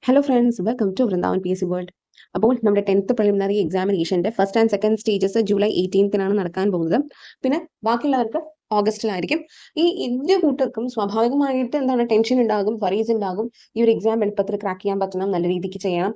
Hello friends, welcome to Vrindavan P S C world. അപ്പോൾ നമ്മുടെ 10th preliminary എക്സാമിനേഷൻ്റെ first and second stages July 18 നടക്കാൻ പോകുന്നത്. പിന്നെ ബാക്കിയുള്ളവർക്ക് ഓഗസ്റ്റിലായിരിക്കും. ഈ ഇന്ത്യ കൂട്ടർക്കും സ്വാഭാവികമായിട്ട് എന്താണ് ടെൻഷൻ ഉണ്ടാകും, വറീസ് ഉണ്ടാകും. ഈ ഒരു എക്സാം എളുപ്പത്തിൽ ക്രാക്ക് ചെയ്യാൻ പറ്റണം, നല്ല രീതിക്ക് ചെയ്യണം.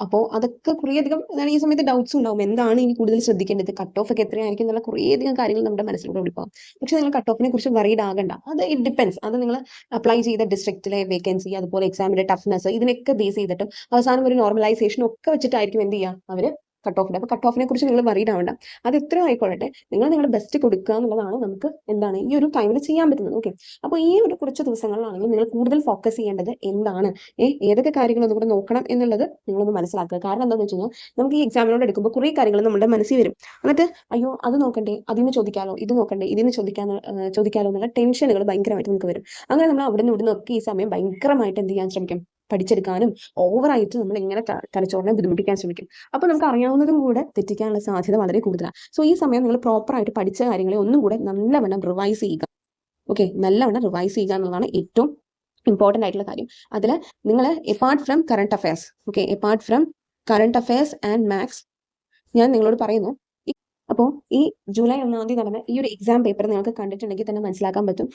അപ്പോൾ അതൊക്കെ കുറേയധികം എന്താണ് ഈ സമയത്ത് ഡൗട്ട്സ് ഉണ്ടാവും. എന്താണ് ഇനി കൂടുതൽ ശ്രദ്ധിക്കേണ്ടത്, കട്ട് ഓഫ് ഒക്കെ എത്രയായിരിക്കും എന്നുള്ള കുറേയധികം കാര്യങ്ങൾ നമ്മുടെ മനസ്സിലൂടെ ഒളിപ്പാവും. പക്ഷേ നിങ്ങൾ കട്ട് ഓഫിനെ കുറിച്ച് വറീഡ് ആകണ്ട. അത് ഇറ്റ് ഡിപ്പെൻസ്. അത് നിങ്ങൾ അപ്ലൈ ചെയ്ത ഡിസ്ട്രിക്റ്റിലെ വേക്കൻസി, അതുപോലെ എക്സാമിന്റെ ടഫ്നെസ്, ഇതിനൊക്കെ ബേസ് ചെയ്തിട്ടും അവസാനം ഒരു നോർമലൈസേഷൻ ഒക്കെ വെച്ചിട്ടായിരിക്കും എന്ത് ചെയ്യുക അവർ കട്ട് ഓഫിന്റെ. അപ്പോൾ കട്ട് ഓഫിനെ കുറിച്ച് നിങ്ങൾ വറീഡ് ആവണ്ട. അത് എത്രയോ ആയിക്കൊള്ളട്ടെ, നിങ്ങൾ നിങ്ങളുടെ ബെസ്റ്റ് കൊടുക്കുക എന്നുള്ളതാണ് നമുക്ക് എന്താണ് ഈ ഒരു ടൈമിൽ ചെയ്യാൻ പറ്റുന്നത്. ഓക്കെ, അപ്പോൾ ഈ ഒരു കുറച്ച് ദിവസങ്ങളിലാണെങ്കിൽ നിങ്ങൾ കൂടുതൽ ഫോക്കസ് ചെയ്യേണ്ടത് എന്താണ്, ഏതൊക്കെ കാര്യങ്ങൾ ഒന്നും കൂടെ നോക്കണം എന്നുള്ളത് നിങ്ങളൊന്ന് മനസ്സിലാക്കുക. കാരണം എന്താണെന്ന് വെച്ച് കഴിഞ്ഞാൽ നമുക്ക് ഈ എക്സാമിനോട് എടുക്കുമ്പോൾ കുറേ കാര്യങ്ങൾ നമ്മുടെ മനസ്സിൽ വരും. എന്നിട്ട് അയ്യോ അത് നോക്കണ്ടേ, അതിന് ചോദിക്കാലോ, ഇത് നോക്കണ്ടേ, ഇതിന് ചോദിക്കാലോ എന്നുള്ള ടെൻഷനുകൾ ഭയങ്കരമായിട്ട് നമുക്ക് വരും. അങ്ങനെ നമ്മൾ അവിടെ നിന്ന് ഇവിടെ നിന്നൊക്കെ ഈ സമയം ഭയങ്കരമായിട്ട് എന്ത് ചെയ്യാൻ ശ്രമിക്കും, പഠിച്ചെടുക്കാനും ഓവറായിട്ട് നമ്മൾ ഇങ്ങനെ തലച്ചോറിനെ ബുദ്ധിമുട്ടിക്കാൻ ശ്രമിക്കും. അപ്പോൾ നമുക്ക് അറിയാവുന്നതും കൂടെ തെറ്റിക്കാനുള്ള സാധ്യത വളരെ കൂടുതലാണ്. സോ ഈ സമയം നിങ്ങൾ പ്രോപ്പറായിട്ട് പഠിച്ച കാര്യങ്ങളെ ഒന്നും കൂടെ നല്ലവണ്ണം റിവൈസ് ചെയ്യുക. ഓക്കെ, നല്ലവണ്ണം റിവൈസ് ചെയ്യുക എന്നുള്ളതാണ് ഏറ്റവും ഇമ്പോർട്ടൻ്റ് ആയിട്ടുള്ള കാര്യം. അതിൽ നിങ്ങൾ apart from current affairs, okay, apart from current affairs and maths, ഞാൻ നിങ്ങളോട് പറയുന്നു. അപ്പോൾ ഈ ജൂലൈ 1 നടന്ന ഈ ഒരു എക്സാം പേപ്പർ നിങ്ങൾക്ക് കണ്ടിട്ടുണ്ടെങ്കിൽ തന്നെ മനസ്സിലാക്കാൻ പറ്റും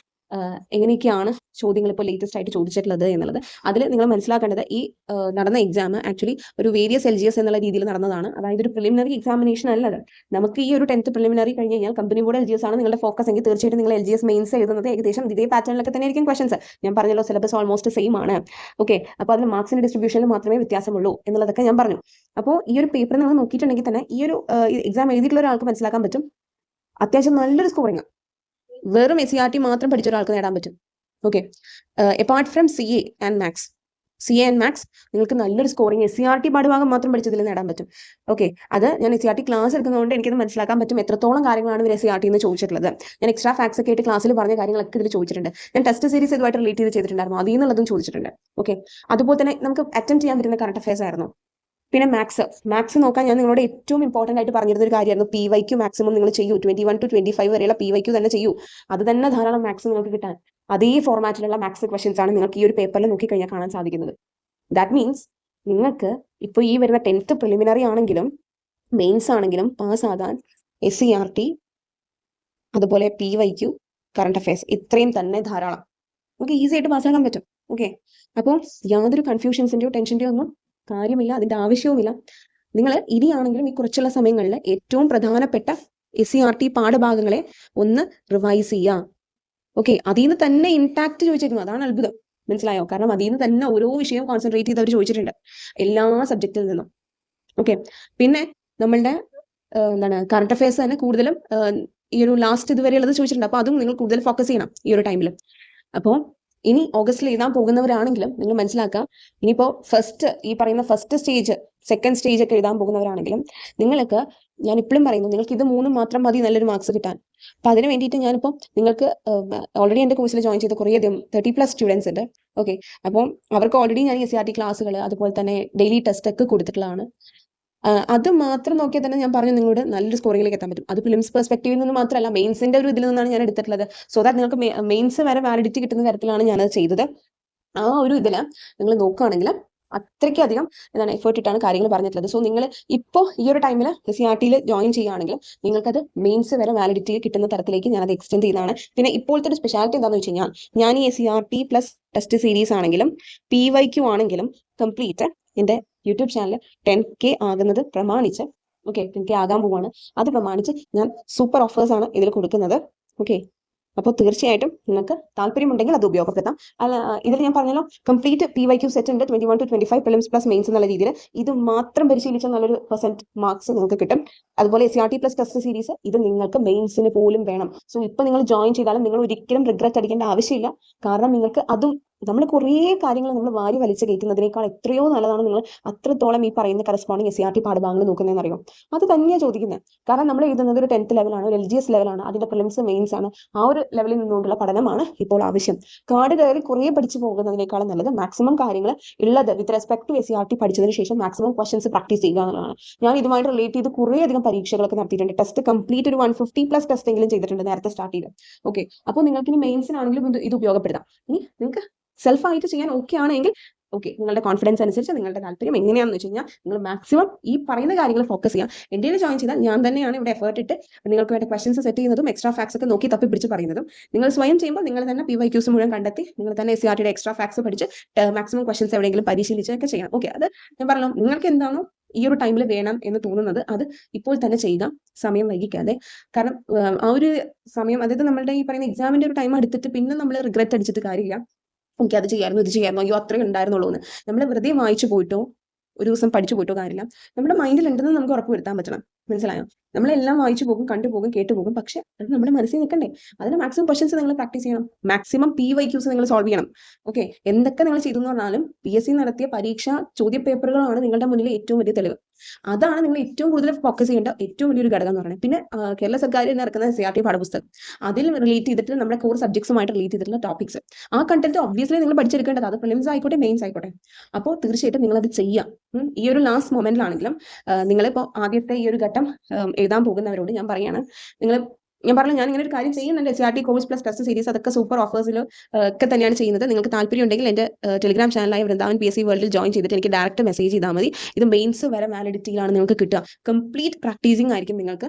എങ്ങനെയൊക്കെയാണ് ചോദ്യങ്ങൾ ഇപ്പോൾ ലേറ്റസ്റ്റ് ആയിട്ട് ചോദിച്ചിട്ടുള്ളത് എന്നുള്ളത്. അതിൽ നിങ്ങൾ മനസ്സിലാക്കേണ്ടത് ഈ നടന്ന എക്സാം ആക്ച്വലി ഒരു വേരിയസ് LGS എന്നുള്ള രീതിയിൽ നടന്നതാണ്. അതായത് ഒരു പ്രിലിമിനറി എക്സാമിനേഷൻ അല്ലത്. നമുക്ക് ഈ ഒരു 10th പ്രിലിമിനറി കഴിഞ്ഞ് കഴിഞ്ഞാൽ കമ്പനി ബോർഡ് LGS ആണ് നിങ്ങളുടെ ഫോക്കസ് എങ്കിൽ തീർച്ചയായിട്ടും നിങ്ങൾ LGS മെയിൻസ് എഴുതുന്നത് ഏകദേശം ഇതേ പാറ്റേണിലൊക്കെ തന്നെ ആയിരിക്കും ക്വസ്റ്റൻസ്. ഞാൻ പറഞ്ഞല്ലോ, സിലബസ് ഓൾമോസ്റ്റ് സെയിം ആണ്. ഓക്കെ, അപ്പോൾ അതിൽ മാർക്സിന്റെ ഡിസ്ട്രിബ്യൂഷനിൽ മാത്രമേ വ്യത്യാസമുള്ളൂ എന്നുള്ളതൊക്കെ ഞാൻ പറഞ്ഞു. അപ്പോൾ ഈ ഒരു പേപ്പർ നിങ്ങൾ നോക്കിയിട്ടുണ്ടെങ്കിൽ തന്നെ ഈ ഒരു എക്സാം എഴുതിയിട്ടുള്ള ഒരാൾക്ക് മനസ്സിലാക്കാൻ പറ്റും അത്യാവശ്യം നല്ലൊരു സ്കോറിങ് വെറും SCRT മാത്രം പഠിച്ച ഒരാൾക്ക് നേടാൻ പറ്റും. Okay, apart from CA and maths നിങ്ങൾക്ക് നല്ലൊരു സ്കോറിങ് SCRT പാഠഭാഗം മാത്രം പഠിച്ചതിൽ നേടാൻ പറ്റും. ഓക്കെ, അത് ഞാൻ SCRT ക്ലാസ് എടുക്കുന്നതുകൊണ്ട് എനിക്കത് മനസ്സിലാക്കാൻ പറ്റും എത്രത്തോളം കാര്യങ്ങളാണ് ഇവർ SCRT എന്ന് ചോദിച്ചിട്ടുള്ളത്. ഞാൻ എക്സ്ട്രാ ഫാക്ട്സ് ഒക്കെ ആയിട്ട് ക്ലാസ്സിൽ പറഞ്ഞ കാര്യങ്ങളൊക്കെ ഇതിൽ ചോദിച്ചിട്ടുണ്ട്. ഞാൻ ടെസ്റ്റ് സീരീസ് ഇതുമായിട്ട് റിലേറ്റ് ചെയ്ത് ചെയ്തിട്ടുണ്ടായിരുന്നു, അതിൽ നിന്നുള്ളതും ചോദിച്ചിട്ടുണ്ട്. ഓക്കെ, അതുപോലെ തന്നെ നമുക്ക് അറ്റൻഡ് ചെയ്യാൻ പറ്റുന്ന കറണ്ട് അഫയേഴ്സ് ആയിരുന്നു. പിന്നെ മാത്സ് നോക്കാൻ ഞാൻ നിങ്ങളോട് ഏറ്റവും ഇമ്പോർട്ടൻ്റ് ആയിട്ട് പറഞ്ഞിരുന്ന ഒരു കാര്യമായിരുന്നു PYQ മാക്സിമം നിങ്ങൾ ചെയ്യൂ. 21 to 25 വരെയുള്ള PYQ തന്നെ ചെയ്യൂ. അത് തന്നെ ധാരാളം മാത്സ് നിങ്ങൾക്ക് കിട്ടാൻ. അതേ ഫോർമാറ്റിലുള്ള മാത്സ് ക്വസ്റ്റ്യൻസ് ആണ് നിങ്ങൾക്ക് ഈ ഒരു പേപ്പറിൽ നോക്കിക്കഴിഞ്ഞാൽ കാണാൻ സാധിക്കുന്നത്. ദാറ്റ് മീൻസ് നിങ്ങൾക്ക് ഇപ്പോൾ ഈ വരുന്ന 10th പ്രിലിമിനറി ആണെങ്കിലും മെയിൻസ് ആണെങ്കിലും പാസ്സാകാൻ SCRT അതുപോലെ PYQ കറണ്ട് അഫയേഴ്സ് ഇത്രയും തന്നെ ധാരാളം. നമുക്ക് ഈസി ആയിട്ട് പാസ്സാക്കാൻ പറ്റും. ഓക്കെ, അപ്പോൾ യാതൊരു കൺഫ്യൂഷൻസിൻ്റെയോ ടെൻഷൻ്റെയോ ഒന്നും കാര്യമില്ല, അതിൻ്റെ ആവശ്യവുമില്ല. നിങ്ങൾ ഇനിയാണെങ്കിലും ഈ കുറച്ചുള്ള സമയങ്ങളിൽ ഏറ്റവും പ്രധാനപ്പെട്ട SCRT പാഠഭാഗങ്ങളെ ഒന്ന് റിവൈസ് ചെയ്യുക. ഓക്കെ, അതിൽ നിന്ന് തന്നെ ഇൻടാക്ട് ചോദിച്ചിരുന്നു, അതാണ് അത്ഭുതം. മനസ്സിലായോ? കാരണം അതിൽ നിന്ന് തന്നെ ഓരോ വിഷയവും കോൺസെൻട്രേറ്റ് ചെയ്ത് അവർ ചോദിച്ചിട്ടുണ്ട് എല്ലാ സബ്ജക്റ്റിൽ നിന്നും. ഓക്കെ, പിന്നെ നമ്മളുടെ എന്താണ് കറണ്ട് അഫയേഴ്സ് തന്നെ കൂടുതലും ഈ ഒരു ലാസ്റ്റ് ഇതുവരെയുള്ളത് ചോദിച്ചിട്ടുണ്ട്. അപ്പോൾ അതും നിങ്ങൾ കൂടുതൽ ഫോക്കസ് ചെയ്യണം ഈ ഒരു ടൈമിൽ. അപ്പോൾ ഇനി ഓഗസ്റ്റിൽ എഴുതാൻ പോകുന്നവരാണെങ്കിലും നിങ്ങൾ മനസ്സിലാക്കുക, ഇനിയിപ്പോൾ ഈ പറയുന്ന ഫസ്റ്റ് സ്റ്റേജ് സെക്കൻഡ് സ്റ്റേജ് ഒക്കെ എഴുതാൻ പോകുന്നവരാണെങ്കിലും നിങ്ങൾക്ക് ഞാൻ ഇപ്പോഴും പറയുന്നു, നിങ്ങൾക്ക് ഇത് 3 മാത്രം മതി നല്ലൊരു മാർക്സ് കിട്ടാൻ. അപ്പം അതിന് വേണ്ടിയിട്ട് ഞാനിപ്പോൾ നിങ്ങൾക്ക് ഓൾറെഡി എൻ്റെ കോഴ്സിൽ ജോയിൻ ചെയ്ത കുറേയധികം 30+ സ്റ്റുഡൻസ് ഉണ്ട്. ഓക്കെ, അപ്പം അവർക്ക് ഓൾറെഡി ഞാൻ SCRT ക്ലാസ്സുകൾ അതുപോലെ തന്നെ ഡെയിലി ടെസ്റ്റ് ഒക്കെ കൊടുത്തിട്ടുള്ളതാണ്. അത് മാത്രം നോക്കിയാൽ തന്നെ ഞാൻ പറഞ്ഞു നിങ്ങളോട് നല്ലൊരു സ്കോറിംഗിലേക്ക് എത്താൻ പറ്റും. അത് ഫിലിംസ് പെർസ്പെക്റ്റീവിൽ നിന്ന് മാത്രമല്ല, മെയിൻസിന്റെ ഒരു ഇതിൽ നിന്നാണ് ഞാൻ എടുത്തിട്ടുള്ളത്. സോ ദാറ്റ് നിങ്ങൾക്ക് മെയിൻസ് വരെ വാലിഡിറ്റി കിട്ടുന്ന തരത്തിലാണ് ഞാനത് ചെയ്തത്. ആ ഒരു ഇതിൽ നിങ്ങൾ നോക്കുകയാണെങ്കിൽ അത്രയ്ക്കധികം എന്താണ് എഫേർട്ട് ഇട്ടാണ് കാര്യങ്ങൾ പറഞ്ഞിട്ടുള്ളത്. സോ നിങ്ങൾ ഇപ്പോൾ ഈ ഒരു ടൈമിൽ SCRTയിൽ ജോയിൻ ചെയ്യുകയാണെങ്കിൽ നിങ്ങൾക്കത് മെയിൻസ് വരെ വാലിഡിറ്റി കിട്ടുന്ന തരത്തിലേക്ക് ഞാനത് എക്സ്റ്റെൻഡ് ചെയ്തതാണ്. പിന്നെ ഇപ്പോഴത്തെ ഒരു സ്പെഷ്യാലിറ്റി എന്താണെന്ന് വെച്ച് കഴിഞ്ഞാൽ ഞാൻ ഈ SCRT പ്ലസ് ടെസ്റ്റ് സീരീസ് ആണെങ്കിലും PYQ ആണെങ്കിലും കംപ്ലീറ്റ് എൻ്റെ യൂട്യൂബ് ചാനൽ 10K ആകുന്നത് പ്രമാണിച്ച്, ഓക്കെ, 10K ആകാൻ പോവാണ്, അത് പ്രമാണിച്ച് ഞാൻ സൂപ്പർ ഓഫേഴ്സ് ആണ് ഇതിൽ കൊടുക്കുന്നത്. ഓക്കെ, അപ്പോൾ തീർച്ചയായിട്ടും നിങ്ങൾക്ക് താല്പര്യമുണ്ടെങ്കിൽ അത് ഉപയോഗപ്പെടുത്താം. ഇതിൽ ഞാൻ പറഞ്ഞല്ലോ, കംപ്ലീറ്റ് PYQ സെറ്റ് ഉണ്ട്, 21 to 25 പ്രിലിംസ് പ്ലസ് മെയിൻസ് എന്നുള്ള രീതിയിൽ. ഇത് മാത്രം പരിശീലിച്ച നല്ലൊരു % മാർക്സ് നിങ്ങൾക്ക് കിട്ടും. അതുപോലെ SCRT പ്ലസ് ടെസ്റ്റ് സീരീസ് ഇത് നിങ്ങൾക്ക് മെയിൻസിന് പോലും വേണം. സോ ഇപ്പോൾ നിങ്ങൾ ജോയിൻ ചെയ്താലും നിങ്ങൾ ഒരിക്കലും റിഗ്രറ്റ് അടിക്കേണ്ട ആവശ്യമില്ല. കാരണം നിങ്ങൾക്ക് അതും നമ്മൾ കുറേ കാര്യങ്ങൾ നമ്മൾ വാരി വലിച്ച് കയറ്റുന്നതിനേക്കാൾ എത്രയോ നല്ലതാണ് നിങ്ങൾ അത്രത്തോളം ഈ പറയുന്ന കറസ്പോണ്ടിങ് SCRT പാഠഭാഗങ്ങൾ നോക്കുന്നതെന്ന് അറിയാം. അത് തന്നെയാണ് ചോദിക്കുന്നത്. കാരണം നമ്മൾ എഴുതുന്നത് ഒരു 10th ലെവലാണ്, ഒരു LGS ലെവലാണ്, അതിൻ്റെ പ്രിലിംസ് മെയിൻസ് ആണ്. ആ ഒരു ലെവലിൽ നിന്നുകൊണ്ടുള്ള പഠനമാണ് ഇപ്പോൾ ആവശ്യം. കാട് കയറി കുറേ പഠിച്ചു പോകുന്നതിനേക്കാളും നല്ലത് മാക്സിമം കാര്യങ്ങൾ ഉള്ളത് വിത്ത് റെസ്പെക്ട് ടു SCRT പഠിച്ചതിന് ശേഷം മാക്സിമം ക്വസ്റ്റൻസ് പ്രാക്ടീസ് ചെയ്യുക എന്നുള്ളതാണ്. ഞാൻ ഇതുമായിട്ട് റിലേറ്റ് ചെയ്ത് കുറേയധികം പരീക്ഷകളൊക്കെ നടത്തിയിട്ടുണ്ട്. ടെസ്റ്റ് കംപ്ലീറ്റ് ഒരു 150+ ടെസ്റ്റ് എങ്കിലും ചെയ്തിട്ടുണ്ട് നേരത്തെ സ്റ്റാർട്ട് ചെയ്ത്. ഓക്കെ, അപ്പോൾ നിങ്ങൾക്ക് ഇനി മെയിൻസിനാണെങ്കിലും ഇത് ഉപയോഗപ്പെടുത്താം. ഇനി നിങ്ങൾക്ക് സെൽഫായിട്ട് ചെയ്യാൻ ഓക്കെ ആണെങ്കിൽ ഓക്കെ, നിങ്ങളുടെ കോൺഫിഡൻസ് അനുസരിച്ച് നിങ്ങളുടെ താല്പര്യം എങ്ങനെയാണെന്ന് വെച്ച് കഴിഞ്ഞാൽ നിങ്ങൾ മാക്സിമം ഈ പറയുന്ന കാര്യങ്ങൾ ഫോക്കസ് ചെയ്യാം. എൻ്റെ ജോയിൻ ചെയ്താൽ ഞാൻ തന്നെയാണ് ഇവിടെ എഫേർട്ട് ഇട്ട് നിങ്ങൾക്ക് വേണ്ട ക്വസ്റ്റൻസ് സെറ്റ് ചെയ്യുന്നതും എക്സ്ട്രാ ഫാക്സ് ഒക്കെ നോക്കി തപ്പി പിടിച്ച് പറയുന്നതും. നിങ്ങൾ സ്വയം ചെയ്യുമ്പോൾ നിങ്ങൾ തന്നെ PYQs മുഴുവൻ കണ്ടെത്തി നിങ്ങൾ തന്നെ SCRTയുടെ എക്സ്ട്രാ ഫാക്സ് പഠിച്ച് മാക്സിമം ക്വസ്റ്റൻസ് എവിടെയെങ്കിലും പരിശീലിച്ചൊക്കെ ചെയ്യണം. ഓക്കെ, അത് ഞാൻ പറഞ്ഞു, നിങ്ങൾക്ക് എന്താണോ ഈ ഒരു ടൈമിൽ വേണം എന്ന് തോന്നുന്നത് അത് ഇപ്പോൾ തന്നെ ചെയ്യുക, സമയം വൈകിക്കാതെ. കാരണം ആ ഒരു സമയം, അതായത് നമ്മളുടെ ഈ പറയുന്ന എക്സാമിന്റെ ഒരു ടൈം എടുത്തിട്ട് പിന്നെ നമ്മൾ റിഗ്രറ്റ് അടിച്ചിട്ട് കാര്യമില്ല. ഓക്കെ, അത് ചെയ്യാമായിരുന്നു, ഇത് ചെയ്യാമായിരുന്നു, അയ്യോ അത്രയും ഉണ്ടായിരുന്നുള്ളൂ എന്ന് നമ്മൾ വെറുതെ വായിച്ചു പോയിട്ടോ ഒരു ദിവസം പഠിച്ചു പോയിട്ടോ കാര്യമില്ല. നമ്മുടെ മൈൻഡിൽ ഉണ്ടെന്ന് നമുക്ക് ഉറപ്പ് വരുത്താൻ പറ്റണം. മനസ്സിലായോ? നമ്മളെല്ലാം വായിച്ചു പോകും, കണ്ടുപോകും, കേട്ടുപോകും, പക്ഷെ അത് നമ്മുടെ മനസ്സിൽ നിൽക്കണ്ടേ? അതിന് മാക്സിമം ക്വസ്റ്റൻസ് നിങ്ങൾ പ്രാക്ടീസ് ചെയ്യണം, മാക്സിമം PYQs നിങ്ങൾ സോൾവ് ചെയ്യണം. ഓക്കെ, എന്തൊക്കെ നിങ്ങൾ ചെയ്തു എന്ന് പറഞ്ഞാലും PSC നടത്തിയ പരീക്ഷ ചോദ്യ പേപ്പറുകളാണ് നിങ്ങളുടെ മുന്നിൽ ഏറ്റവും വലിയ തെളിവ്. അതാണ് നിങ്ങൾ ഏറ്റവും കൂടുതൽ ഫോക്കസ് ചെയ്യേണ്ട ഏറ്റവും വലിയൊരു ഘടകം എന്ന് പറയുന്നത്. പിന്നെ കേരള സർക്കാർ ഇറക്കുന്ന CRT പാഠപുസ്തകം, അതിൽ റിലേറ്റ് ചെയ്തിട്ട് നമ്മുടെ കോർ സബ്ജക്ട്സുമായിട്ട് റിലേറ്റ് ചെയ്തിട്ടുള്ള ടോപ്പിക്സ്, ആ കണ്ടന്റ് ഒബ്വിയസ്ലി നിങ്ങൾ പഠിച്ചെടുക്കേണ്ടത്, അത് പ്രിലിംസ് ആയിക്കോട്ടെ മെയിൻസ് ആയിക്കോട്ടെ. അപ്പോൾ തീർച്ചയായിട്ടും നിങ്ങളത് ചെയ്യാം. ഈ ഒരു ലാസ്റ്റ് മൊമെന്റിലാണെങ്കിലും നിങ്ങളിപ്പോൾ ആദ്യത്തെ ഈ ഒരു ഘട്ടം എഴുതാൻ പോകുന്നവരോട് ഞാൻ പറയാണ്, ഞാൻ പറഞ്ഞു ഞാൻ ഇങ്ങനെ ഒരു കാര്യം ചെയ്യുന്നുണ്ട്, SCRT course plus test series, അതൊക്കെ സൂപ്പർ ഓഫേഴ്സിൽ ഒക്കെ തന്നെയാണ് ചെയ്യുന്നത്. നിങ്ങൾക്ക് താല്പര്യം ഉണ്ടെങ്കിൽ എൻ്റെ ടെലിഗ്രാം ചാനലായ വൃന്ദാവൻ PSC വേൾഡിൽ ജോയിൻ ചെയ്തിട്ട് എനിക്ക് ഡയറക്റ്റ് മെസ്സേജ് ചെയ്താൽ മതി. ഇത് മെയിൻസ് വരെ വാലിഡിറ്റിയിലാണ് നിങ്ങൾക്ക് കിട്ടുക. കംപ്ലീറ്റ് പ്രാക്ടീസിങ് ആയിരിക്കും നിങ്ങൾക്ക്.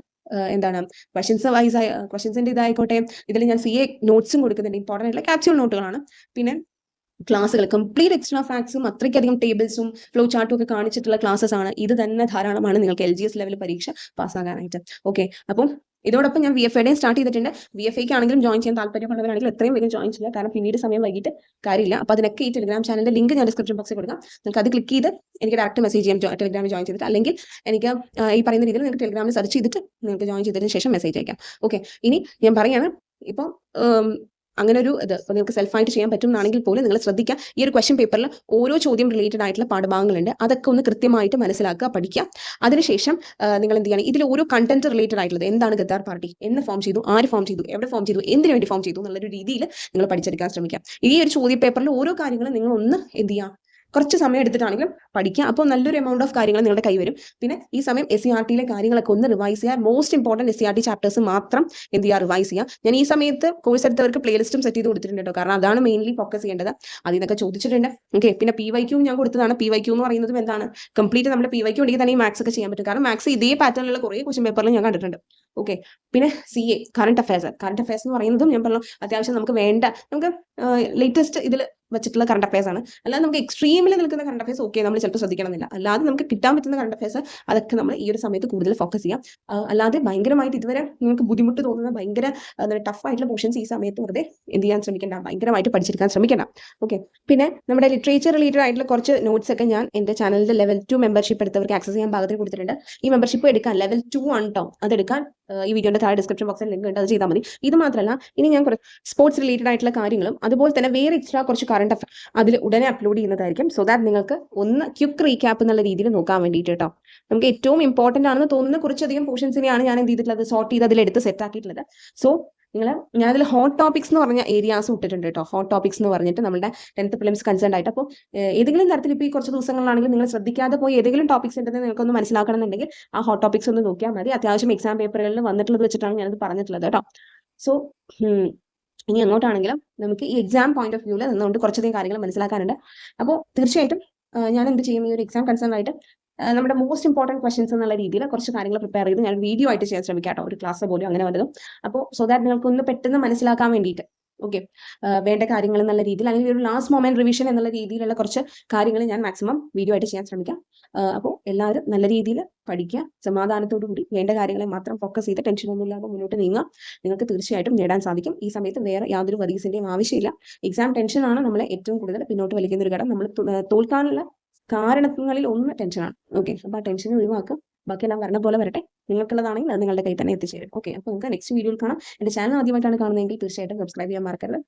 എന്താണ് ക്വസ്റ്റൻസ് വൈസ് ക്വസ്റ്റൻസിന്റെ ഇതായിക്കോട്ടെ, ഇതിൽ ഞാൻ CA നോട്ട്സും കൊടുക്കുന്നുണ്ട്, ഇമ്പോർട്ടൻ്റ് ആയിട്ടുള്ള ക്യാപ്സ്യൂൾ നോട്ടുകളാണ്. പിന്നെ ക്ലാസ്സുകൾ കംപ്ലീറ്റ് എക്സ്ട്രാ ഫാക്ട്സും അത്രയ്ക്കധികം ടേബിൾസും ഫ്ലോ ചാർട്ടും ഒക്കെ കാണിച്ചിട്ടുള്ള ക്ലാസ്സസ് ആണ്. ഇത് തന്നെ ധാരാളമാണ് നിങ്ങൾക്ക് LGS ലെവൽ പരീക്ഷ പാസ്സാകാനായിട്ട്. ഓക്കെ, അപ്പം ഇതോടൊപ്പം ഞാൻ VFAയുടെയും സ്റ്റാർട്ട് ചെയ്തിട്ടുണ്ട്. VFAയ്ക്ക് ആണെങ്കിലും ജോയിൻ ചെയ്യാൻ താല്പര്യമുള്ളവരാണെങ്കിൽ എത്രയും വേഗം ജോയിൻ ചെയ്യുക, കാരണം പിന്നീട് സമയം വൈകിട്ട് കാര്യമില്ല. അപ്പോൾ അതിനൊക്കെ ഈ ടെലിഗ്രാം ചാനലിന്റെ ലിങ്ക് ഞാൻ ഡിസ്ക്രിപ്ഷൻ ബോക്സിൽ കൊടുക്കാം. നിങ്ങൾക്ക് അത് ക്ലിക്ക് ചെയ്ത് എനിക്ക് ഡയറക്റ്റ് മെസ്സേജ് ചെയ്യാം ടെലിഗ്രാമിൽ ജോയിൻ ചെയ്തിട്ട്, അല്ലെങ്കിൽ എനിക്ക് ഈ പറയുന്ന രീതിയിൽ നിങ്ങൾക്ക് ടെലിഗ്രാമിൽ സെർച്ച് ചെയ്തിട്ട് നിങ്ങൾക്ക് ജോയിൻ ചെയ്തതിന് ശേഷം മെസ്സേജ് അയക്കാം. ഓക്കെ, ഇനി ഞാൻ പറയാണ്, ഇപ്പോൾ അങ്ങനെ ഒരു ഇത് നിങ്ങൾക്ക് സെൽഫായിട്ട് ചെയ്യാൻ പറ്റും എന്നാണെങ്കിൽ പോലും നിങ്ങൾ ശ്രദ്ധിക്കുക, ഈ ഒരു ക്വസ്റ്റ്യൻ പേപ്പറിൽ ഓരോ ചോദ്യം റിലേറ്റഡ് ആയിട്ടുള്ള പാഠഭാഗങ്ങളുണ്ട്, അതൊക്കെ ഒന്ന് കൃത്യമായിട്ട് മനസ്സിലാക്കുക, പഠിക്കുക. അതിനുശേഷം നിങ്ങൾ എന്ത് ചെയ്യണം, ഇതിൽ ഓരോ കണ്ടന്റ് റിലേറ്റഡ് ആയിട്ടുള്ളത്, എന്താണ് ഗദ്ദാർ പാർട്ടി, എന്ന് ഫോം ചെയ്തു, ആര് ഫോം ചെയ്തു, എവിടെ ഫോം ചെയ്തു, എന്തിനു വേണ്ടി ഫോം ചെയ്തു എന്നുള്ളൊരു രീതിയിൽ നിങ്ങൾ പഠിച്ചെടുക്കാൻ ശ്രമിക്കുക. ഈ ഒരു ചോദ്യ പേപ്പറിൽ ഓരോ കാര്യങ്ങളും നിങ്ങൾ ഒന്ന് എന്ത് ചെയ്യുക, കുറച്ച് സമയം എടുത്തിട്ടാണെങ്കിലും പഠിക്കുക. അപ്പോൾ നല്ലൊരു എമൗണ്ട് ഓഫ് കാര്യങ്ങൾ നിങ്ങളുടെ കൈ വരും. പിന്നെ ഈ സമയം SCRTയിലെ കാര്യങ്ങളൊക്കെ ഒന്ന് റിവൈസ് ചെയ്യുക. മോസ്റ്റ് ഇമ്പോർട്ടൻറ്റ് SCRT ചാപ്റ്റേഴ്സ് മാത്രം എന്ത് ചെയ്യുക, റിവൈസ് ചെയ്യുക. ഞാൻ ഈ സമയത്ത് കോഴ്സ് എടുത്തവർക്ക് പ്ലേലിസ്റ്റും സെറ്റ് ചെയ്ത് കൊടുത്തിട്ടുണ്ട് കേട്ടോ, കാരണം അതാണ് മെയിൻലി ഫോക്കസ് ചെയ്യേണ്ടത്. അതിൽ നിന്നൊക്കെ ചോദിച്ചിട്ടുണ്ട്. ഓക്കെ, പിന്നെ PYQ ഞാൻ കൊടുത്തതാണ്. PYQ എന്ന് പറയുന്നതും എന്താണ്, കംപ്ലീറ്റ് നമ്മുടെ PYQ ഉണ്ടെങ്കിൽ തന്നെ ഈ മാത്സ് ഒക്കെ ചെയ്യാൻ പറ്റും, കാരണം മാത്സ് ഇതേ പാറ്റേണിലുള്ള കുറേ ക്വസ്റ്റ്യൻ പേപ്പറിൽ ഞാൻ കണ്ടിട്ടുണ്ട്. ഓക്കെ, പിന്നെ CA കറണ്ട് അഫയേഴ്സ് എന്ന് പറയുന്നതും ഞാൻ പറഞ്ഞു അത്യാവശ്യം നമുക്ക് വേണ്ട, നമുക്ക് ലേറ്റസ്റ്റ് ഇതിൽ വെച്ചിട്ടുള്ള കറണ്ട് അഫയേഴ്സ് ആണ്. അല്ലാതെ നമുക്ക് എക്സ്ട്രീമിൽ നിൽക്കുന്ന കറണ്ട് അഫയേഴ്സ് ഓക്കെ നമ്മൾ ചിലപ്പോൾ ശ്രദ്ധിക്കണമെന്നില്ല. അല്ലാതെ നമുക്ക് കിട്ടാൻ പറ്റുന്ന കറണ്ട് അഫയേഴ്സ് അതൊക്കെ നമ്മൾ ഈ ഒരു സമയത്ത് കൂടുതൽ ഫോക്കസ് ചെയ്യാം. അല്ലാതെ ഭയങ്കരമായിട്ട് ഇതുവരെ നിങ്ങൾക്ക് ബുദ്ധിമുട്ട് തോന്നുന്ന ഭയങ്കര ടഫ് ആയിട്ടുള്ള പോർഷൻസ് ഈ സമയത്ത് വെറുതെ എന്ത് ചെയ്യാൻ ശ്രമിക്കേണ്ട, ഭയങ്കരമായിട്ട് പഠിച്ചെടുക്കാൻ ശ്രമിക്കേണ്ട. ഓക്കെ, പിന്നെ നമ്മുടെ ലിറ്ററേച്ചർ റിലേറ്റഡ് ആയിട്ടുള്ള കുറച്ച് നോട്ട്സ് ഒക്കെ ഞാൻ എൻ്റെ ചാനലിൻ്റെ ലെവൽ 2 മെമ്പർഷിപ്പ് എടുത്തവർക്ക് ആക്സസ് ചെയ്യാൻ പാകത്തിന് കൊടുത്തിട്ടുണ്ട്. ഈ മെമ്പർഷിപ്പ് എടുക്കാൻ ലെവൽ 2 ആണ് കേട്ടോ, അതെടുക്കാൻ ഈ വീഡിയോയുടെ താഴെ ഡിസ്ക്രിപ്ഷൻ ബോക്സിൽ ലിങ്ക് ഉണ്ട്, അത് ചെയ്താൽ മതി. ഇത് മാത്രമല്ല, ഇനി ഞാൻ കുറച്ച് സ്പോർട്സ് റിലേറ്റഡ് ആയിട്ടുള്ള കാര്യങ്ങളും അതുപോലെ തന്നെ വേറെ എക്സ്ട്രാ കുറച്ച് കറണ്ട് അഫയർ അതിൽ ഉടനെ അപ്ലോഡ് ചെയ്യുന്നതായിരിക്കും. സോ ദാറ്റ് നിങ്ങൾക്ക് ഒന്ന് ക്വിക്ക് റീക്യാപ്പ് എന്നുള്ള രീതിയിൽ നോക്കാൻ വേണ്ടിയിട്ട് കേട്ടോ. നമുക്ക് ഏറ്റവും ഇമ്പോർട്ടൻ്റ് ആണെന്ന് തോന്നുന്ന കുറച്ചധികം പോർഷൻസിനെയാണ് ഞാൻ എന്ത് ചെയ്തിട്ടുള്ളത്, സോർട്ട് ചെയ്ത് അതിലെടുത്ത് സെറ്റ് ആക്കിയിട്ടുള്ളത്. സോ ഞാനതിൽ ഹോട്ട് ടോപ്പിക്സ് എന്ന് പറഞ്ഞ ഏരിയാസ് ഇട്ടിട്ടുണ്ട് കേട്ടോ. ഹോട്ട് ടോപ്പിക്സ് എന്ന് പറഞ്ഞിട്ട് നമ്മുടെ 10th പ്രിലിംസ് കൺസേൺ ആയിട്ട്. അപ്പോൾ ഏതെങ്കിലും തരത്തിൽ ഇപ്പോൾ ഈ കുറച്ച് ദിവസങ്ങളിലാണെങ്കിൽ നിങ്ങൾ ശ്രദ്ധിക്കാതെ പോയി ഏതെങ്കിലും ടോപ്പിക്സ് ഉണ്ടെന്ന് നിങ്ങൾക്കൊന്ന് മനസ്സിലാക്കണം എന്നുണ്ടെങ്കിൽ ആ ഹോട്ട് ടോപ്പിക്സ് ഒന്ന് നോക്കിയാൽ മതി. അത്യാവശ്യം എക്സാം പേപ്പറുകളിൽ വന്നിട്ടുള്ളത് വെച്ചിട്ടാണ് ഞാനത് പറഞ്ഞിട്ടുള്ളത് കേട്ടോ. സോ ഇനി അങ്ങോട്ടാണെങ്കിലും നമുക്ക് ഈ എക്സാം പോയിന്റ് ഓഫ് വ്യൂവിൽ നിന്നുകൊണ്ട് കുറച്ചധികം കാര്യങ്ങൾ മനസ്സിലാക്കാനുണ്ട്. അപ്പോൾ തീർച്ചയായിട്ടും ഞാൻ എന്ത് ചെയ്യും, ഈ ഒരു എക്സാം കൺസേൺ ആയിട്ട് നമ്മുടെ മോസ്റ്റ് ഇമ്പോർട്ടൻറ്റ് ക്വസ്റ്റൻസ് എന്നുള്ള രീതിയിൽ കുറച്ച് കാര്യങ്ങൾ പ്രിപ്പയർ ചെയ്ത് ഞാൻ വീഡിയോ ആയിട്ട് ചെയ്യാൻ ശ്രമിക്കാം കേട്ടോ, ഒരു ക്ലാസ് പോലും അങ്ങനെ വന്നതും. അപ്പോൾ സോ ദാറ്റ് നിങ്ങൾക്കൊന്ന് പെട്ടെന്ന് മനസ്സിലാക്കാൻ വേണ്ടിയിട്ട് ഓക്കെ വേണ്ട കാര്യങ്ങൾ എന്നുള്ള രീതിയിൽ, അല്ലെങ്കിൽ ഒരു ലാസ്റ്റ് മൊമെന്റ് റിവിഷൻ എന്നുള്ള രീതിയിലുള്ള കുറച്ച് കാര്യങ്ങൾ ഞാൻ മാക്സിമം വീഡിയോ ആയിട്ട് ചെയ്യാൻ ശ്രമിക്കാം. അപ്പോൾ എല്ലാവരും നല്ല രീതിയിൽ പഠിക്കുക, സമാധാനത്തോടു കൂടി വേണ്ട കാര്യങ്ങളെ മാത്രം ഫോക്കസ് ചെയ്ത് ടെൻഷനൊന്നും ഇല്ലാതെ മുന്നോട്ട് നീങ്ങുക. നിങ്ങൾക്ക് തീർച്ചയായിട്ടും നേടാൻ സാധിക്കും. ഈ സമയത്ത് വേറെ യാതൊരു വരീസിൻ്റെയും ആവശ്യമില്ല. എക്സാം ടെൻഷനാണ് നമ്മളെ ഏറ്റവും കൂടുതൽ പിന്നോട്ട് വലിക്കുന്ന ഒരു ഘടകം. നമ്മൾ തോൽക്കാനുള്ള കാരണങ്ങളിൽ ഒന്ന് ടെൻഷനാണ്. ഓക്കെ, അപ്പോൾ ആ ടെൻഷൻ ഒഴിവാക്കുക. ബാക്കിയെല്ലാം വരണ പോലെ വരട്ടെ. നിങ്ങൾക്കുള്ളതാണെങ്കിൽ അത് നിങ്ങളുടെ കയ്യിൽ തന്നെ എത്തിച്ചേരും. ഓക്കെ, അപ്പോൾ നമുക്ക് നെക്സ്റ്റ് വീഡിയോയിൽ കാണാം. എൻ്റെ ചാനൽ ആദ്യമായിട്ടാണ് കാണുന്നതെങ്കിൽ തീർച്ചയായിട്ടും സബ്സ്ക്രൈബ് ചെയ്യാൻ മറക്കരുത്.